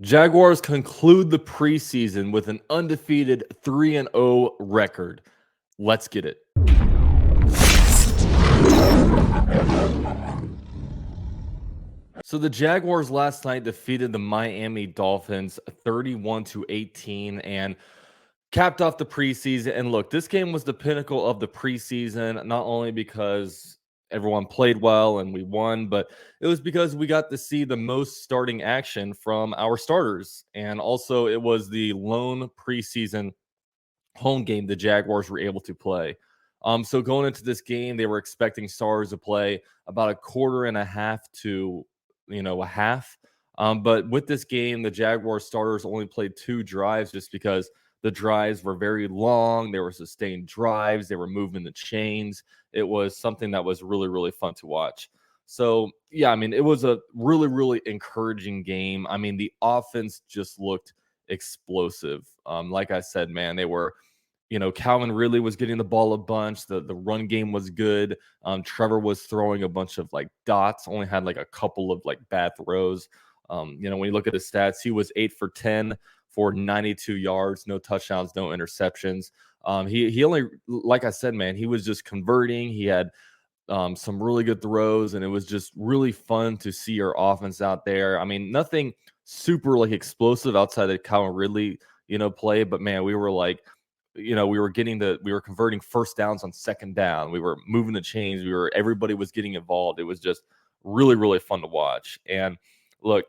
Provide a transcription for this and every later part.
Jaguars conclude the preseason with an undefeated 3-0 record. Let's get it. So the Jaguars last night defeated the Miami Dolphins 31-18 and capped off the preseason. And look, this game was the pinnacle of the preseason, not only because everyone played well and we won, but it was because we got to see the most starting action from our starters. And also, it was the lone preseason home game the Jaguars were able to play. So going into this game, they were expecting stars to play about a quarter and a half to, a half. But with this game, the Jaguars starters only played 2 drives just because the drives were very long. They were sustained drives. They were moving the chains. It was something that was really, really fun to watch. So, yeah, I mean, it was a really, really encouraging game. I mean, the offense just looked explosive. Like I said, man, they were, Calvin Ridley was getting the ball a bunch. The run game was good. Trevor was throwing a bunch of like dots, only had like a couple of like bad throws. When you look at his stats, he was 8 for 10 for 92 yards, no touchdowns, no interceptions. He only, like I said, man, he was just converting. He had some really good throws, and it was just really fun to see our offense out there. I mean, nothing super like explosive outside of Calvin Ridley, play, but man, we were like, we were converting first downs on second down. We were moving the chains. Everybody was getting involved. It was just really, really fun to watch. And look,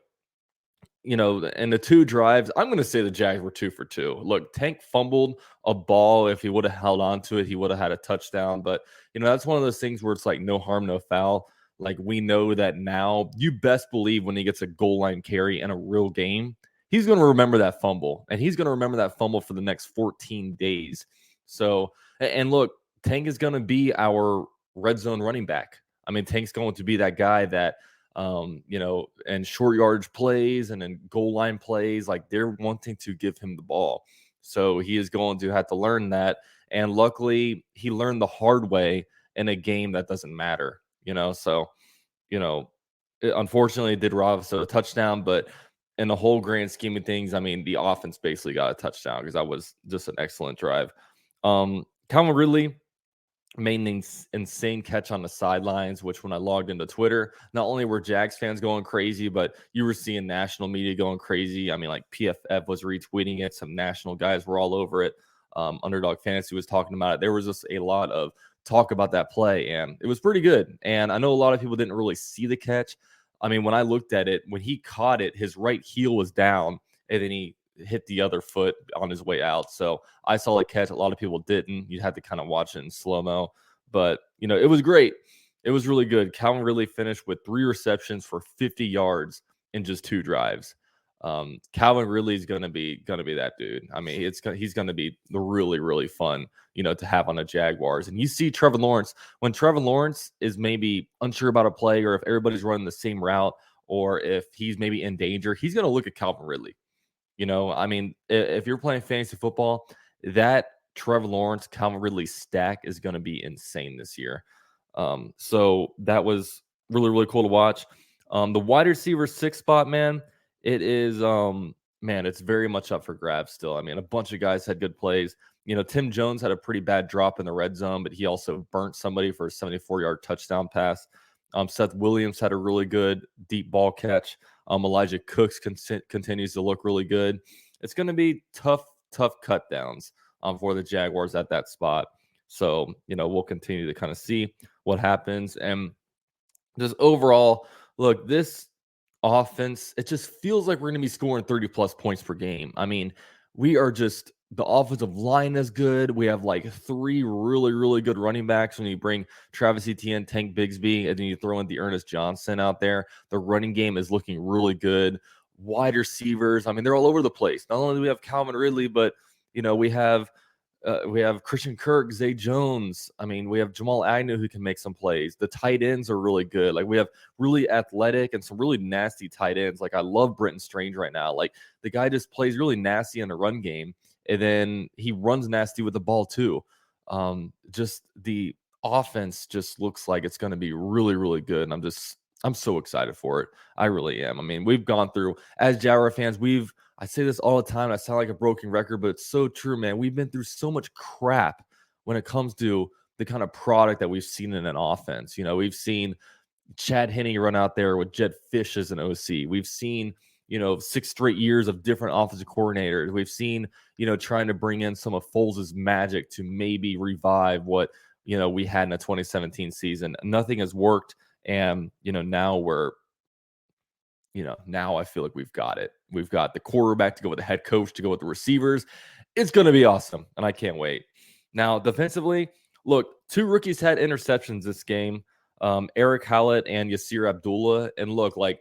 and the 2 drives, I'm going to say the Jags were 2 for 2. Look, Tank fumbled a ball. If he would have held on to it, he would have had a touchdown. But, that's one of those things where it's like no harm, no foul. Like, we know that now. You best believe when he gets a goal line carry in a real game, he's going to remember that fumble. And he's going to remember that fumble for the next 14 days. So, and look, Tank is going to be our red zone running back. I mean, Tank's going to be that guy that – and short yardage plays and then goal line plays, like they're wanting to give him the ball. So he is going to have to learn that. And luckily, he learned the hard way in a game that doesn't matter, So, unfortunately, it did rob us of a touchdown, but in the whole grand scheme of things, I mean, the offense basically got a touchdown because that was just an excellent drive. Calvin Ridley made an insane catch on the sidelines, which when I logged into Twitter, not only were Jags fans going crazy, but you were seeing national media going crazy. I mean, like PFF was retweeting it. Some national guys were all over it. Underdog Fantasy was talking about it. There was just a lot of talk about that play, and it was pretty good. And I know a lot of people didn't really see the catch. I mean, when I looked at it, when he caught it, his right heel was down, and then he hit the other foot on his way out. So I saw the catch. A lot of people didn't. You had to kind of watch it in slow-mo. But, it was great. It was really good. Calvin Ridley finished with 3 receptions for 50 yards in just 2 drives. Calvin Ridley is gonna be that dude. I mean, he's gonna be the really, really fun, to have on the Jaguars. And you see Trevor Lawrence, when Trevor Lawrence is maybe unsure about a play, or if everybody's running the same route, or if he's maybe in danger, he's gonna look at Calvin Ridley. I mean, if you're playing fantasy football, that Trevor Lawrence, Calvin Ridley stack is going to be insane this year. So that was really, really cool to watch. The wide receiver 6 spot, man, it is, it's very much up for grabs still. I mean, a bunch of guys had good plays. Tim Jones had a pretty bad drop in the red zone, but he also burnt somebody for a 74-yard touchdown pass. Seth Williams had a really good deep ball catch. Elijah Cooks continues to look really good. It's going to be tough cut downs for the Jaguars at that spot. So, we'll continue to kind of see what happens. And just overall, look, this offense, it just feels like we're going to be scoring 30-plus points per game. I mean, we are just – the offensive line is good. We have like 3 really, really good running backs. When you bring Travis Etienne, Tank Bigsby, and then you throw in the Ernest Johnson out there, the running game is looking really good. Wide receivers, I mean, they're all over the place. Not only do we have Calvin Ridley, but, we have Christian Kirk, Zay Jones. I mean, we have Jamal Agnew who can make some plays. The tight ends are really good. Like, we have really athletic and some really nasty tight ends. Like, I love Brenton Strange right now. Like, the guy just plays really nasty in the run game, and then he runs nasty with the ball too. Just the offense just looks like it's going to be really, really good. And I'm just I'm so excited for it. I really am. I mean, we've gone through, as Jaguar fans, I say this all the time. I sound like a broken record, but it's so true, man. We've been through so much crap when it comes to the kind of product that we've seen in an offense. We've seen Chad Henne run out there with Jed Fish as an OC. We've seen, 6 straight years of different offensive coordinators. We've seen, trying to bring in some of Foles' magic to maybe revive what, we had in the 2017 season. Nothing has worked. And, now I feel like we've got it. We've got the quarterback to go with the head coach, to go with the receivers. It's going to be awesome, and I can't wait. Now, defensively, look, 2 rookies had interceptions this game, Eric Hallett and Yasir Abdullah. And look, like,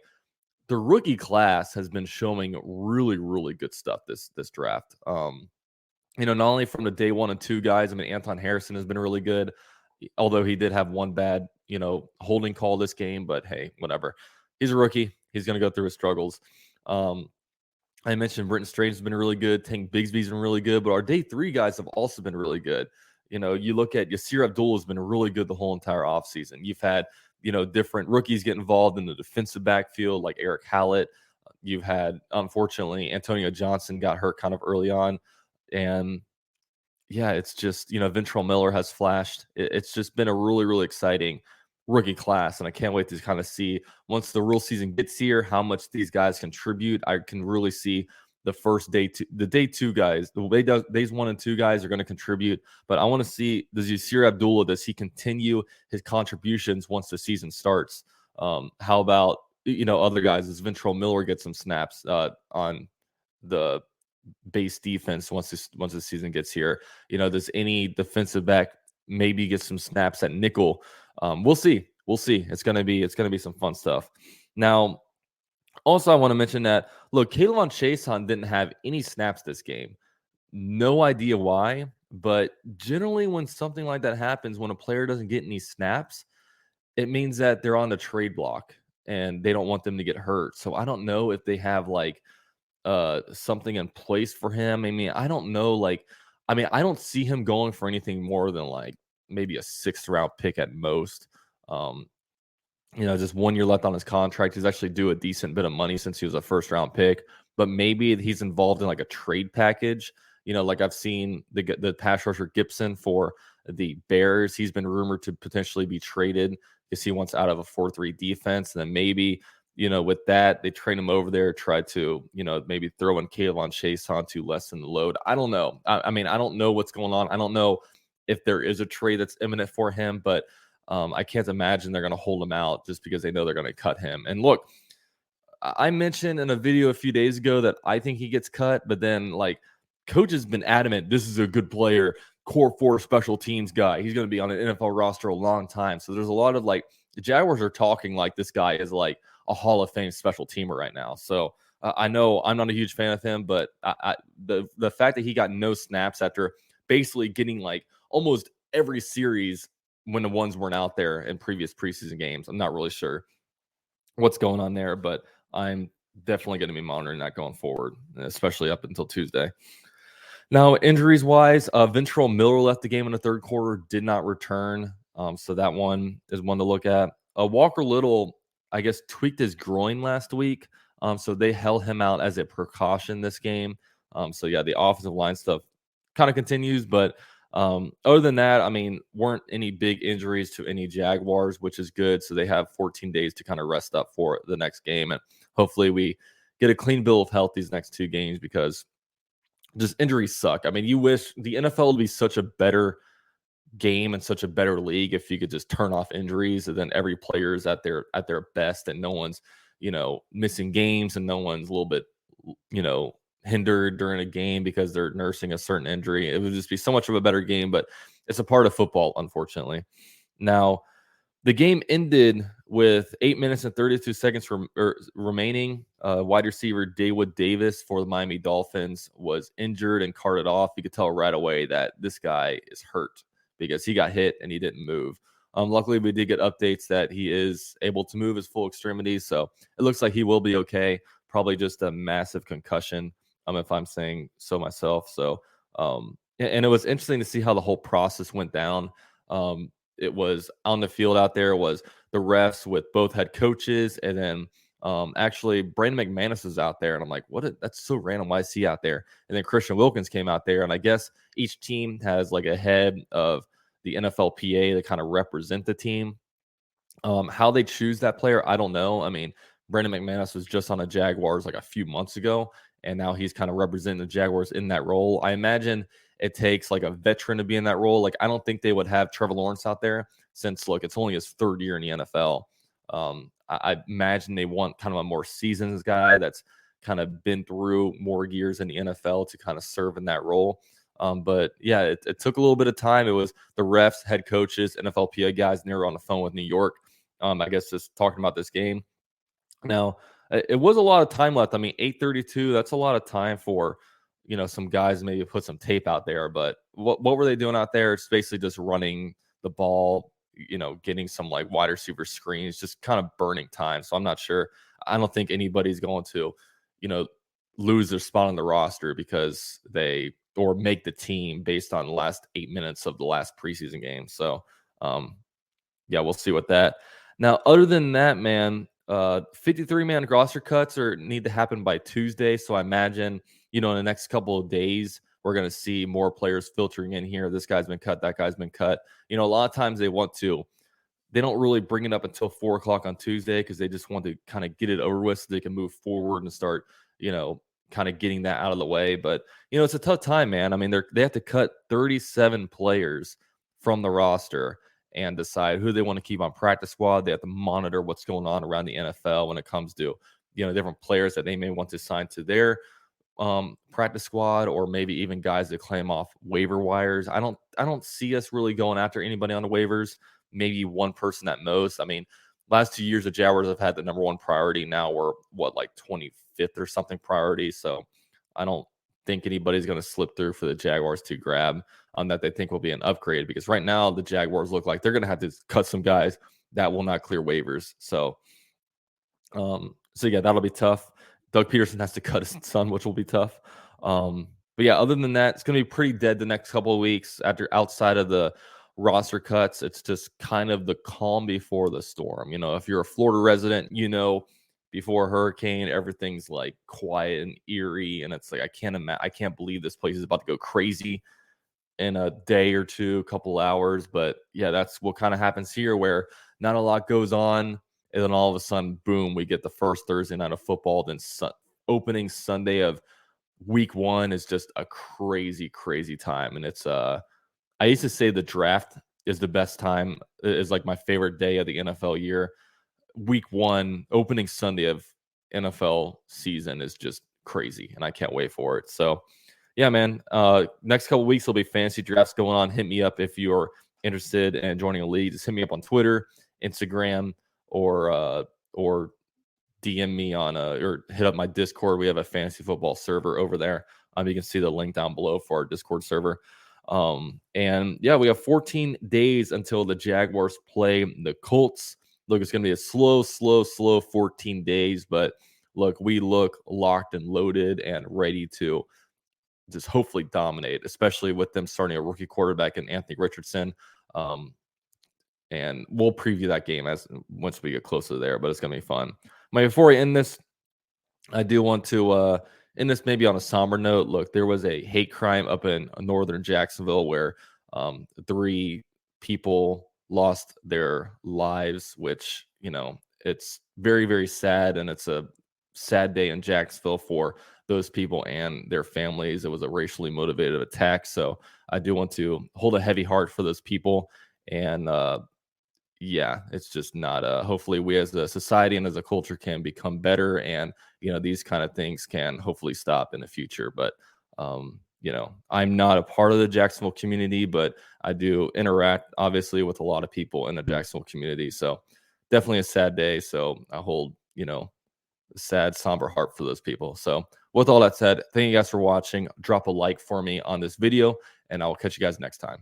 the rookie class has been showing really, really good stuff this draft. Not only from the day 1 and 2 guys. I mean, Anton Harrison has been really good, although he did have one bad, holding call this game. But hey, whatever. He's a rookie. He's going to go through his struggles. I mentioned Britton Strange has been really good. Tank Bigsby's been really good. But our day 3 guys have also been really good. You look at Yasir Abdullah has been really good the whole entire offseason. You've had, different rookies get involved in the defensive backfield, like Eric Hallett. You've had, unfortunately, Antonio Johnson got hurt kind of early on. And yeah, it's just, Ventrell Miller has flashed. It's just been a really, really exciting rookie class. And I can't wait to kind of see, once the real season gets here, how much these guys contribute. I can really see the day 2 guys, days 1 and 2 guys are going to contribute. But I want to see, does Yasir Abdullah, does he continue his contributions once the season starts? How about, other guys? Does Ventrell Miller get some snaps on the base defense once the season gets here? Does any defensive back maybe get some snaps at nickel? We'll see. It's gonna be some fun stuff. Now, also I want to mention that, look, K'Lavon Chaisson didn't have any snaps this game. No idea why, but generally when something like that happens, when a player doesn't get any snaps, it means that they're on the trade block and they don't want them to get hurt. So I don't know if they have like something in place for him. I mean, I don't know. I don't see him going for anything more than like maybe a 6th round pick at most. Just 1 year left on his contract. He's actually due a decent bit of money since he was a 1st round pick, but maybe he's involved in like a trade package. Like I've seen the pass rusher Gibson for the Bears. He's been rumored to potentially be traded because he wants out of a 4-3 defense. And then maybe, with that, they trade him over there, try to, maybe throw in K'Lavon Chaisson to lessen the load. I don't know. I mean, I don't know what's going on. I don't know if there is a trade that's imminent for him, but I can't imagine they're going to hold him out just because they know they're going to cut him. And look, I mentioned in a video a few days ago that I think he gets cut, but then like coach has been adamant, this is a good player, core 4 special teams guy. He's going to be on an NFL roster a long time. So there's a lot of like, the Jaguars are talking like this guy is like a Hall of Fame special teamer right now. So I know I'm not a huge fan of him, but the fact that he got no snaps after basically getting like almost every series when the ones weren't out there in previous preseason games, I'm not really sure what's going on there, but I'm definitely going to be monitoring that going forward, especially up until Tuesday. Now, injuries-wise, Ventrell Miller left the game in the 3rd quarter, did not return. So that one is one to look at. Walker Little, I guess, tweaked his groin last week. So they held him out as a precaution this game. So, yeah, the offensive line stuff kind of continues. But other than that, I mean, weren't any big injuries to any Jaguars, which is good. So they have 14 days to kind of rest up for the next game. And hopefully we get a clean bill of health these next 2 games because just injuries suck. I mean, you wish the NFL would be such a better game and such a better league if you could just turn off injuries and then every player is at their best and no one's, missing games and no one's a little bit, hindered during a game because they're nursing a certain injury. It would just be so much of a better game, but it's a part of football, unfortunately. Now, the game ended with 8 minutes and 32 seconds remaining. Wide receiver Dawood Davis for the Miami Dolphins was injured and carted off. You could tell right away that this guy is hurt because he got hit and he didn't move. Luckily, we did get updates that he is able to move his full extremities, so it looks like he will be okay. Probably just a massive concussion, if I'm saying so myself. So, and it was interesting to see how the whole process went down. it was on the field out there was the refs with both head coaches, and then actually Brandon McManus was out there, and I'm like, that's so random. Why is he out there? And then Christian Wilkins came out there, and I guess each team has like a head of the NFLPA to kind of represent the team. How they choose that player, I don't know. I mean, Brandon McManus was just on the Jaguars like a few months ago, and now he's kind of representing the Jaguars in that role. I imagine it takes like a veteran to be in that role. Like, I don't think they would have Trevor Lawrence out there since, look, it's only his third year in the NFL. I imagine they want kind of a more seasoned guy that's kind of been through more years in the NFL to kind of serve in that role. But yeah, it took a little bit of time. It was the refs, head coaches, NFLPA guys, and they were on the phone with New York. I guess just talking about this game. Now, it was a lot of time left. I mean, 8:32, that's a lot of time for, some guys maybe put some tape out there. But what were they doing out there? It's basically just running the ball, getting some like wide receiver screens, just kind of burning time. So I'm not sure. I don't think anybody's going to, lose their spot on the roster because or make the team based on the last 8 minutes of the last preseason game. So, yeah, we'll see what that. Now, other than that, man, 53-man roster cuts need to happen by Tuesday. So I imagine, in the next couple of days, we're going to see more players filtering in here. This guy's been cut. That guy's been cut. A lot of times they don't really bring it up until 4 o'clock on Tuesday because they just want to kind of get it over with so they can move forward and start, kind of getting that out of the way. But, it's a tough time, man. I mean, they have to cut 37 players from the roster and decide who they want to keep on practice squad. They have to monitor what's going on around the NFL when it comes to, different players that they may want to sign to their practice squad, or maybe even guys that claim off waiver wires. I don't see us really going after anybody on the waivers. Maybe one person at most. I mean, last 2 years the Jaguars have had the number one priority. Now we're like 25th or something priority. So I don't think anybody's going to slip through for the Jaguars to grab that they think will be an upgrade, because right now the Jaguars look like they're going to have to cut some guys that will not clear waivers. So yeah, that'll be tough. Doug Peterson has to cut his son, which will be tough. But yeah, other than that, it's going to be pretty dead the next couple of weeks. Outside of the roster cuts, it's just kind of the calm before the storm. If you're a Florida resident, before a hurricane, everything's like quiet and eerie, and it's like I can't believe this place is about to go crazy in a day or two, couple hours. But yeah, that's what kind of happens here, where not a lot goes on, and then all of a sudden, boom, we get the first Thursday night of football. Then opening Sunday of week 1 is just a crazy, crazy time. And it's I used to say the draft is the best time, is like my favorite day of the NFL year. Week 1, opening Sunday of NFL season is just crazy, and I can't wait for it. So yeah, man, next couple weeks will be fantasy drafts going on. Hit me up if you're interested in joining a league. Just hit me up on Twitter, Instagram, or DM me on or hit up my Discord. We have a fantasy football server over there. You can see the link down below for our Discord server. And yeah, we have 14 days until the Jaguars play the Colts. Look, it's going to be a slow 14 days, but look, we look locked and loaded and ready to just hopefully dominate, especially with them starting a rookie quarterback in Anthony Richardson. And we'll preview that game once we get closer there, but it's going to be fun. Before I end this, I do want to end this maybe on a somber note. Look, there was a hate crime up in northern Jacksonville where 3 people lost their lives, which, it's very, very sad. And it's a sad day in Jacksonville for those people and their families. It was a racially motivated attack. So I do want to hold a heavy heart for those people. And yeah, it's just not hopefully we as a society and as a culture can become better, and these kind of things can hopefully stop in the future. But I'm not a part of the Jacksonville community, but I do interact obviously with a lot of people in the Jacksonville community. So definitely a sad day. So I hold a sad, somber heart for those people. So with all that said, thank you guys for watching. Drop a like for me on this video, and I will catch you guys next time.